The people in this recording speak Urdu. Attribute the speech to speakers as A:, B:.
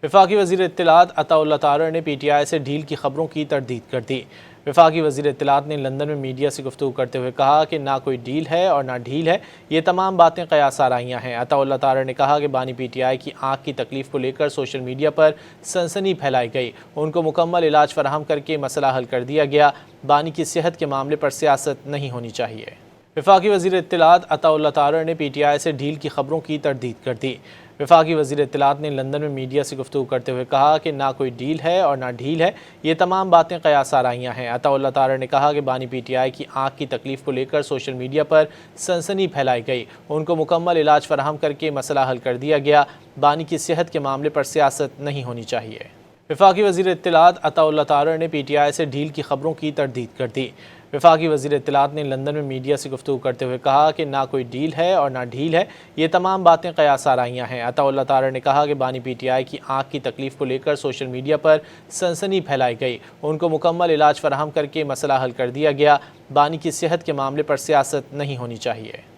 A: وفاقی وزیر اطلاعات عطا اللہ تارڑ نے پی ٹی آئی سے ڈھیل کی خبروں کی تردید کر دی۔ وفاقی وزیر اطلاعات نے لندن میں میڈیا سے گفتگو کرتے ہوئے کہا کہ نہ کوئی ڈیل ہے اور نہ ڈھیل ہے، یہ تمام باتیں قیاس آرائیاں ہیں۔ عطا اللہ تارڑ نے کہا کہ بانی پی ٹی آئی کی آنکھ کی تکلیف کو لے کر سوشل میڈیا پر سنسنی پھیلائی گئی، ان کو مکمل علاج فراہم کر کے مسئلہ حل کر دیا گیا۔ بانی کی صحت کے معاملے پر سیاست نہیں ہونی چاہیے۔ وفاقی وزیر اطلاعات عطا اللہ تارڑ نے پی ٹی آئی سے ڈھیل کی خبروں کی تردید کر دی۔ وفاقی وزیر اطلاعات نے لندن میں میڈیا سے گفتگو کرتے ہوئے کہا کہ نہ کوئی ڈیل ہے اور نہ ڈھیل ہے، یہ تمام باتیں قیاس آرائیاں ہیں۔ عطا اللہ تارڑ نے کہا کہ بانی پی ٹی آئی کی آنکھ کی تکلیف کو لے کر سوشل میڈیا پر سنسنی پھیلائی گئی، ان کو مکمل علاج فراہم کر کے مسئلہ حل کر دیا گیا۔ بانی کی صحت کے معاملے پر سیاست نہیں ہونی چاہیے۔ وفاقی وزیر اطلاعات عطا اللہ تارڑ نے پی ٹی آئی سے ڈھیل کی خبروں کی تردید کر دی۔ وفاقی وزیر اطلاعات نے لندن میں میڈیا سے گفتگو کرتے ہوئے کہا کہ نہ کوئی ڈیل ہے اور نہ ڈھیل ہے، یہ تمام باتیں قیاس آرائیاں ہیں۔ عطا اللہ تارڑ نے کہا کہ بانی پی ٹی آئی کی آنکھ کی تکلیف کو لے کر سوشل میڈیا پر سنسنی پھیلائی گئی، ان کو مکمل علاج فراہم کر کے مسئلہ حل کر دیا گیا۔ بانی کی صحت کے معاملے پر سیاست نہیں ہونی چاہیے۔